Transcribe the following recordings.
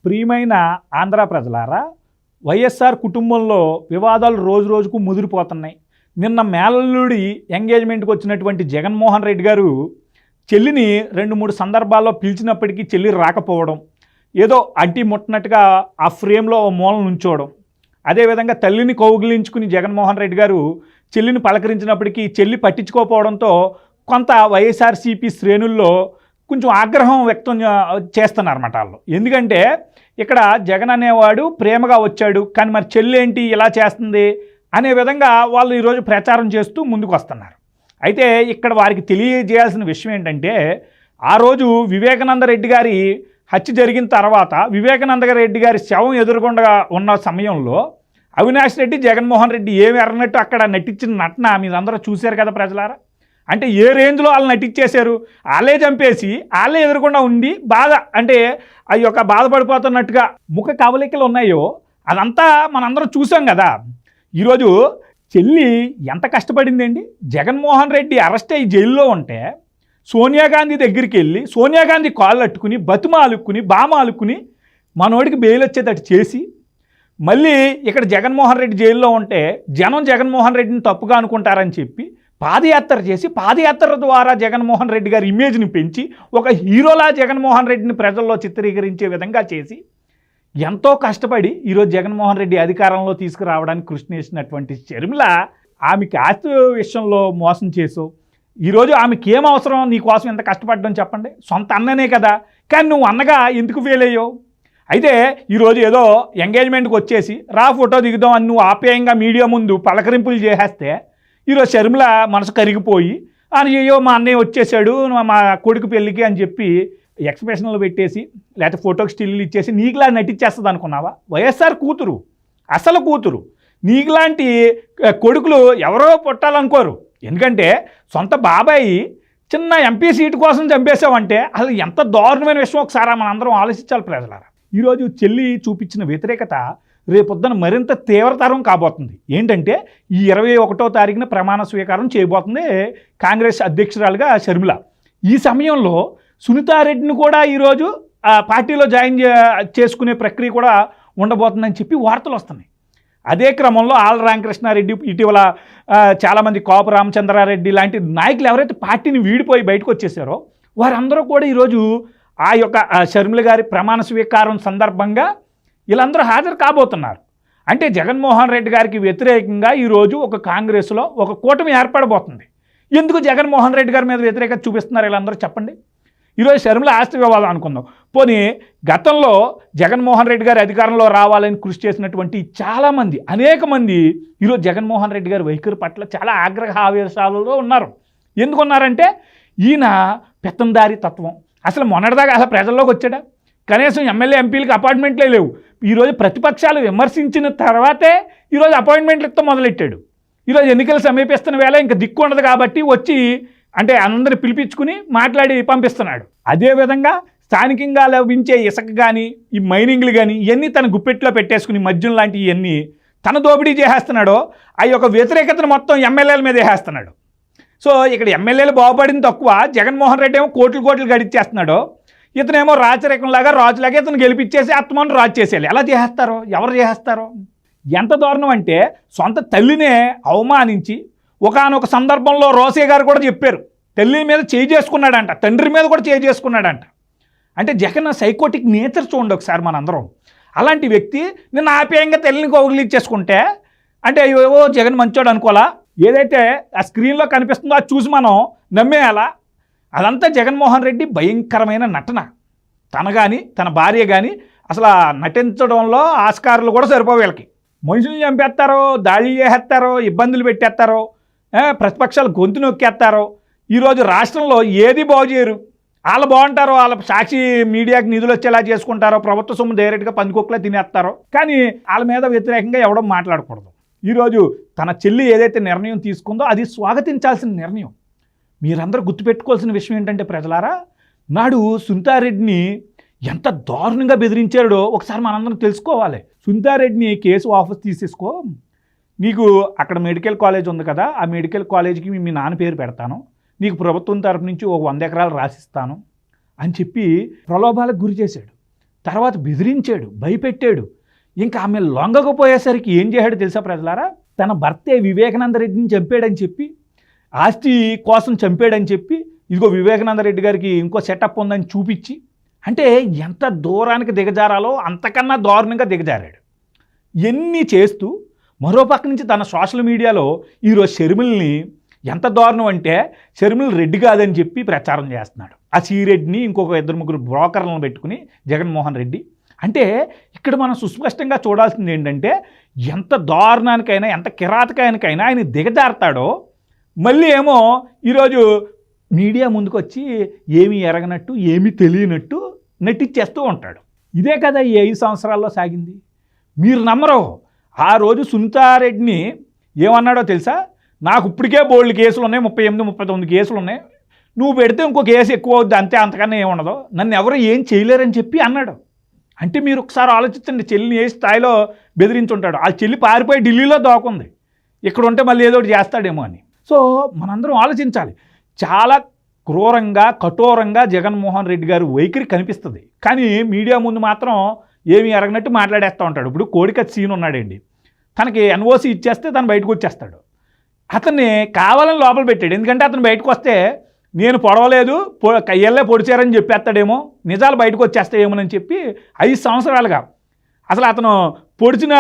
ప్రియమైన ఆంధ్ర ప్రజలారా, వైఎస్ఆర్ కుటుంబంలో వివాదాలు రోజు రోజుకు ముదిరిపోతున్నాయి. నిన్న మేళల్లుడి ఎంగేజ్మెంట్కి వచ్చినటువంటి జగన్మోహన్ రెడ్డి గారు చెల్లిని 2-3 సందర్భాల్లో పిలిచినప్పటికీ చెల్లి రాకపోవడం, ఏదో అడ్డి ముట్టనట్టుగా ఆ ఫ్రేమ్లో మూల నుంచోవడం, అదేవిధంగా తల్లిని కౌగిలించుకుని జగన్మోహన్ రెడ్డి గారు చెల్లిని పలకరించినప్పటికీ చెల్లి పట్టించుకోకపోవడంతో కొంత వైఎస్ఆర్సీపీ శ్రేణుల్లో కొంచెం ఆగ్రహం వ్యక్తం చేస్తున్నారన్నమాట వాళ్ళు. ఎందుకంటే ఇక్కడ జగన్ అనేవాడు ప్రేమగా వచ్చాడు, కానీ మరి చెల్లి ఏంటి ఇలా చేస్తుంది అనే విధంగా వాళ్ళు ఈరోజు ప్రచారం చేస్తూ ముందుకు వస్తున్నారు. అయితే ఇక్కడ వారికి తెలియజేయాల్సిన విషయం ఏంటంటే, ఆ రోజు వివేకానంద రెడ్డి గారి హత్య జరిగిన తర్వాత వివేకానంద రెడ్డి గారి శవం ఎదురుగుండా ఉన్న సమయంలో అవినాష్ రెడ్డి జగన్మోహన్ రెడ్డి ఏమి ఎర్రనట్టు అక్కడ నటించిన నటన మీరందరూ చూశారు కదా ప్రజలారా. అంటే ఏ రేంజ్లో వాళ్ళు నటించేశారు, వాళ్ళే చంపేసి వాళ్ళే ఎదురకుండా ఉండి బాధ అంటే ఆ యొక్క బాధపడిపోతున్నట్టుగా ముఖ కవలికలు ఉన్నాయో అదంతా మనందరం చూసాం కదా. ఈరోజు చెల్లి ఎంత కష్టపడిందండి. జగన్మోహన్ రెడ్డి అరెస్ట్ అయ్యి జైల్లో ఉంటే సోనియా గాంధీ దగ్గరికి వెళ్ళి సోనియా గాంధీ కాళ్ళు అట్టుకుని బతుమాలుక్కుని బామాలుక్కుని మనోడికి బెయిల్ వచ్చేటట్టు చేసి, మళ్ళీ ఇక్కడ జగన్మోహన్ రెడ్డి జైల్లో ఉంటే జనం జగన్మోహన్ రెడ్డిని తప్పుగా అనుకుంటారని చెప్పి పాదయాత్ర చేసి పాదయాత్ర ద్వారా జగన్మోహన్ రెడ్డి గారి ఇమేజ్ని పెంచి ఒక హీరోలా జగన్మోహన్ రెడ్డిని ప్రజల్లో చిత్రీకరించే విధంగా చేసి ఎంతో కష్టపడి ఈరోజు జగన్మోహన్ రెడ్డి అధికారంలో తీసుకురావడానికి కృషి చేసినటువంటి షర్మిల ఆమెకి ఆస్తి విషయంలో మోసం చేసావు. ఈరోజు ఆమెకి ఏం అవసరం నీకోసం ఎంత కష్టపడ్డం చెప్పండి, సొంత అన్ననే కదా, కానీ నువ్వు అన్నగా ఎందుకు ఫెయిల్ అయ్యావు? అయితే ఈరోజు ఏదో ఎంగేజ్మెంట్కి వచ్చేసి రా ఫోటో దిగుదాం అని నువ్వు ఆప్యాయంగా మీడియా ముందు పలకరింపులు చేసేస్తే ఈరోజు షర్మిల మనసు కరిగిపోయి అయ్యో మా అన్నయ్య వచ్చేసాడు మా కొడుకు పెళ్ళికి అని చెప్పి ఎక్స్ప్రెషన్లు పెట్టేసి లేకపోతే ఫోటోకి స్టిల్లు ఇచ్చేసి నీకులా నటించేస్తుంది అనుకున్నావా? వైఎస్ఆర్ కూతురు, అసలు కూతురు, నీకులాంటి కొడుకులు ఎవరో పుట్టాలనుకోరు. ఎందుకంటే సొంత బాబాయి చిన్న ఎంపీ సీటు కోసం చంపేసావంటే అసలు ఎంత దారుణమైన విషయం ఒకసారి మనందరం ఆలోచించాలి ప్రజలారా. ఈరోజు చెల్లి చూపించిన వ్యతిరేకత రేపొద్దున మరింత తీవ్రతరం కాబోతుంది. ఏంటంటే ఈ 21వ తారీఖున ప్రమాణ స్వీకారం చేయబోతుంది కాంగ్రెస్ అధ్యక్షురాలుగా షర్మిల. ఈ సమయంలో సునీతారెడ్డిని కూడా ఈరోజు పార్టీలో జాయిన్ చేసుకునే ప్రక్రియ కూడా ఉండబోతుందని చెప్పి వార్తలు వస్తున్నాయి. అదే క్రమంలో ఆళ్ల రామకృష్ణారెడ్డి, ఇటీవల చాలామంది కోప రామచంద్రారెడ్డి లాంటి నాయకులు ఎవరైతే పార్టీని వీడిపోయి బయటకు వచ్చేసారో వారందరూ కూడా ఈరోజు ఆ యొక్క షర్మిల గారి ప్రమాణ స్వీకారం సందర్భంగా వీళ్ళందరూ హాజరు కాబోతున్నారు. అంటే జగన్మోహన్ రెడ్డి గారికి వ్యతిరేకంగా ఈరోజు ఒక కాంగ్రెస్లో ఒక కూటమి ఏర్పడబోతుంది. ఎందుకు జగన్మోహన్ రెడ్డి గారి మీద వ్యతిరేకత చూపిస్తున్నారు వీళ్ళందరూ చెప్పండి. ఈరోజు షర్మిల ఆస్తి వివాదం అనుకుందాం. పోనీ గతంలో జగన్మోహన్ రెడ్డి గారి అధికారంలో రావాలని కృషి చేసినటువంటి చాలామంది అనేక మంది ఈరోజు జగన్మోహన్ రెడ్డి గారి వైఖరి పట్ల చాలా ఆగ్రహ ఆవేశాలలో ఉన్నారు. ఎందుకున్నారంటే ఈయన పెత్తందారీ తత్వం. అసలు మొన్నటిదాకా అసలు ప్రజల్లోకి వచ్చాడా? కనీసం ఎమ్మెల్యే ఎంపీలకు అపాయింట్మెంట్లే లేవు. ఈరోజు ప్రతిపక్షాలు విమర్శించిన తర్వాతే ఈరోజు అపాయింట్మెంట్లు ఇస్తాం మొదలెట్టాడు. ఈరోజు ఎన్నికలు సమీపిస్తున్న వేళ ఇంకా దిక్కు ఉండదు కాబట్టి వచ్చి అంటే అందరిని పిలిపించుకుని మాట్లాడి పంపిస్తున్నాడు. అదేవిధంగా స్థానికంగా లభించే ఇసుక కానీ ఈ మైనింగ్లు కానీ ఇవన్నీ తన గుప్పెట్లో పెట్టేసుకుని మద్యం లాంటి ఇవన్నీ తన దోపిడీ చేసేస్తున్నాడో ఆ యొక్క వ్యతిరేకతను మొత్తం ఎమ్మెల్యేల మీద వేసేస్తున్నాడు. సో ఇక్కడ ఎమ్మెల్యేలు బాగుపడింది తక్కువ, జగన్మోహన్ రెడ్డి ఏమో కోట్లు గడిచేస్తున్నాడో, ఇతనేమో రాచరికంలాగా రాజులాగా ఇతను గెలిపించేసి ఆత్మను రాజు చేసేయాలి. ఎలా చేసేస్తారో, ఎవరు చేసేస్తారో? ఎంత దారుణం అంటే సొంత తల్లినే అవమానించి ఒకానొక సందర్భంలో రోసే గారు కూడా చెప్పారు తల్లి మీద చేయి చేసుకున్నాడంట, తండ్రి మీద కూడా చేయి చేసుకున్నాడంట. అంటే జగన్ సైకోటిక్ నేచర్ చూడండి ఒకసారి మనందరం. అలాంటి వ్యక్తి నిన్న ఆప్యాయంగా తల్లిని కౌగిలించేసుకుంటే అంటే ఏవో జగన్ మంచోడు అనుకోవాలా? ఏదైతే ఆ స్క్రీన్లో కనిపిస్తుందో అది చూసి మనం నమ్మేయాలా? అదంతా జగన్మోహన్ రెడ్డి భయంకరమైన నటన. తన కానీ తన భార్య కానీ అసలు నటించడంలో ఆస్కారాలు కూడా సరిపోవు వీళ్ళకి. మనుషుల్ని చంపేస్తారో, దాడి చేసేస్తారో, ఇబ్బందులు పెట్టేస్తారో, ప్రతిపక్షాలు గొంతు నొక్కేస్తారో. ఈరోజు రాష్ట్రంలో ఏది బాగు చేయరు. వాళ్ళు బాగుంటారో, వాళ్ళ సాక్షి మీడియాకి నిధులు వచ్చేలా చేసుకుంటారో, ప్రభుత్వ సొమ్ము డైరెక్ట్గా పందికొక్కలా తినేస్తారో, కానీ వాళ్ళ మీద వ్యతిరేకంగా ఎవడో మాట్లాడకూడదు. ఈరోజు తన చెల్లి ఏదైతే నిర్ణయం తీసుకుందో అది స్వాగతించాల్సిన నిర్ణయం. మీరందరూ గుర్తుపెట్టుకోవాల్సిన విషయం ఏంటంటే ప్రజలారా, నాడు సునీతారెడ్డిని ఎంత దారుణంగా బెదిరించాడో ఒకసారి మనందరం తెలుసుకోవాలి. సునీతారెడ్డిని కేసు వాపస్ తీసేసుకో, నీకు అక్కడ మెడికల్ కాలేజ్ ఉంది కదా, ఆ మెడికల్ కాలేజీకి మీ నాన్న పేరు పెడతాను, నీకు ప్రభుత్వం తరపు నుంచి ఒక 100 ఎకరాలు రాసిస్తాను అని చెప్పి ప్రలోభాలకు గురి చేశాడు. తర్వాత బెదిరించాడు, భయపెట్టాడు. ఇంకా ఆమె లొంగకపోయేసరికి ఏం చేశాడు తెలుసా ప్రజలారా? తన భర్తే వివేకానంద రెడ్డిని చంపాడని చెప్పి, ఆస్తి కోసం చంపాడని చెప్పి, ఇదిగో వివేకానంద రెడ్డి గారికి ఇంకో సెటప్ ఉందని చూపించి, అంటే ఎంత దూరానికి దిగజారాలో అంతకన్నా దారుణంగా దిగజారాడు. ఇవన్నీ చేస్తూ మరో పక్క నుంచి తన సోషల్ మీడియాలో ఈరోజు షర్మిల్ని ఎంత దారుణం అంటే షర్మిల్ రెడ్డి కాదని చెప్పి ప్రచారం చేస్తున్నాడు. ఆ సిరెడ్డిని ఇంకొక 2-3 బ్రోకర్లను పెట్టుకుని జగన్మోహన్ రెడ్డి. అంటే ఇక్కడ మనం సుస్పష్టంగా చూడాల్సింది ఏంటంటే ఎంత దారుణానికైనా ఎంత కిరాతకానికైనా ఆయన దిగజారుతాడో, మళ్ళీ ఏమో ఈరోజు మీడియా ముందుకు వచ్చి ఏమీ ఎరగనట్టు ఏమీ తెలియనట్టు నటిచ్చేస్తూ ఉంటాడు. ఇదే కదా ఈ 5 సంవత్సరాల్లో సాగింది. మీరు నమ్మరు. ఆ రోజు సునీతారెడ్డిని ఏమన్నాడో తెలుసా? నాకు ఇప్పటికే బోల్డ్ కేసులు ఉన్నాయి, 38-39 కేసులు ఉన్నాయి, నువ్వు పెడితే ఇంకో కేసు ఎక్కువ అవుద్ది అంతే, అంతకన్నా ఏముండదు, నన్ను ఎవరు ఏం చేయలేరని చెప్పి అన్నాడు. అంటే మీరు ఒకసారి ఆలోచించండి, చెల్లిని ఏ స్థాయిలో బెదిరించుంటాడు. ఆ చెల్లి పారిపోయి ఢిల్లీలో దాక్కుంది, ఇక్కడ ఉంటే మళ్ళీ ఏదో ఒకటి చేస్తాడేమో అని. సో మనందరం ఆలోచించాలి. చాలా క్రూరంగా కఠోరంగా జగన్మోహన్ రెడ్డి గారు వైఖరి కనిపిస్తుంది. కానీ మీడియా ముందు మాత్రం ఏమీ ఎరగనట్టు మాట్లాడేస్తూ ఉంటాడు. ఇప్పుడు కోడికత్ సీన్ ఉన్నాడండి, తనకి ఎన్ఓసి ఇచ్చేస్తే తను బయటకు వచ్చేస్తాడు. అతన్ని కావాలని లోపల పెట్టాడు. ఎందుకంటే అతను బయటకు వస్తే నేను పొడవలేదు, కయ్యల్లే పొడిచారని చెప్పేస్తాడేమో, నిజాలు బయటకు వచ్చేస్తాయేమోనని చెప్పి 5 సంవత్సరాలుగా అసలు అతను పొడిచిన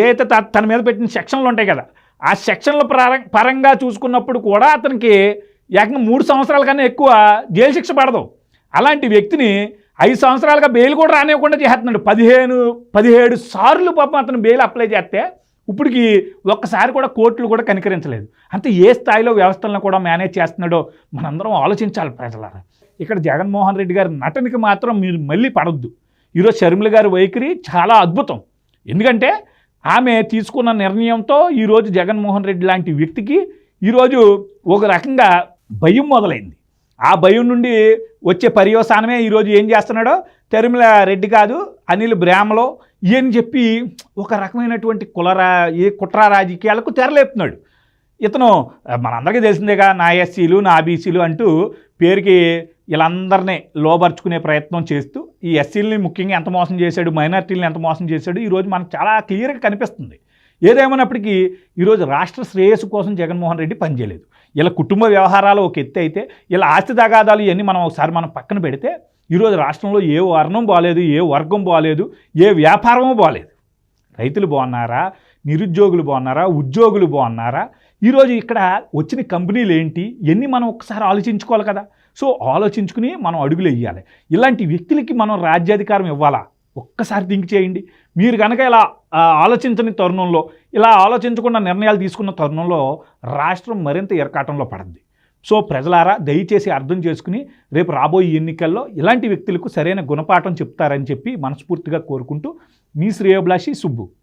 ఏదైతే తన మీద పెట్టిన సెక్షన్లు ఉంటాయి కదా, ఆ సెక్షన్ల పరంగా చూసుకున్నప్పుడు కూడా అతనికి ఏకంగా 3 సంవత్సరాల కన్నా ఎక్కువ జైలు శిక్ష పడదు. అలాంటి వ్యక్తిని 5 సంవత్సరాలుగా బెయిల్ కూడా రానివ్వకుండా చేస్తున్నాడు. 17 సార్లు పాపం అతను బెయిల్ అప్లై చేస్తే ఇప్పటికి ఒక్కసారి కూడా కోర్టులు కూడా కనికరించలేదు. అంటే ఏ స్థాయిలో వ్యవస్థలను కూడా మేనేజ్ చేస్తున్నాడో మనందరం ఆలోచించాలి ప్రజలారా. ఇక్కడ జగన్మోహన్ రెడ్డి గారి నటనకి మాత్రం మీరు మళ్ళీ పడొద్దు. ఈరోజు షర్మిల గారి వైఖరి చాలా అద్భుతం. ఎందుకంటే ఆమె తీసుకున్న నిర్ణయంతో ఈరోజు జగన్మోహన్ రెడ్డి లాంటి వ్యక్తికి ఈరోజు ఒక రకంగా భయం మొదలైంది. ఆ భయం నుండి వచ్చే పర్యవసానమే ఈరోజు ఏం చేస్తున్నాడో, షర్మిల రెడ్డి కాదు అనిల్ బ్రాహ్మలో అని చెప్పి ఒక రకమైనటువంటి కుట్ర రాజకీయాలకు తెరలేపుతున్నాడు. ఇతను మనందరికీ తెలిసిందేగా, నా ఎస్సీలు నా బీసీలు అంటూ పేరుకి వీళ్ళందరినీ లోబర్చుకునే ప్రయత్నం చేస్తూ ఈ ఎస్సీలని ముఖ్యంగా ఎంత మోసం చేశాడు, మైనార్టీలను ఎంత మోసం చేశాడు ఈరోజు మనకు చాలా క్లియర్గా కనిపిస్తుంది. ఏదేమైనప్పటికీ ఈరోజు రాష్ట్ర శ్రేయస్సు కోసం జగన్మోహన్ రెడ్డి పనిచేయలేదు. ఇలా కుటుంబ వ్యవహారాలు ఒక ఎత్తి అయితే, ఇలా ఆస్తి తగాదాలు ఇవన్నీ మనం ఒకసారి పక్కన పెడితే ఈరోజు రాష్ట్రంలో ఏ వర్ణం బాగాలేదు, ఏ వర్గం బాగాలేదు, ఏ వ్యాపారమూ బాగాలేదు. రైతులు బాగున్నారా, నిరుద్యోగులు బాగున్నారా, ఉద్యోగులు బాగున్నారా, ఈరోజు ఇక్కడ వచ్చిన కంపెనీలు ఏంటి, ఇవన్నీ మనం ఒకసారి ఆలోచించుకోవాలి కదా. సో ఆలోచించుకుని మనం అడుగులు వేయాలి. ఇలాంటి వ్యక్తులకి మనం రాజ్యాధికారం ఇవ్వాలా? ఒక్కసారి థింక్ చేయండి. మీరు కనుక ఇలా ఆలోచించని తరుణంలో, ఇలా ఆలోచించకుండా నిర్ణయాలు తీసుకున్న తరుణంలో రాష్ట్రం మరింత ఇరకాటంలో పడుద్ది. సో ప్రజలారా దయచేసి అర్థం చేసుకుని రేపు రాబోయే ఎన్నికల్లో ఇలాంటి వ్యక్తులకు సరైన గుణపాఠం చెప్తారని చెప్పి మనస్ఫూర్తిగా కోరుకుంటూ మీ శ్రేయోభిలాషి సుబ్బు.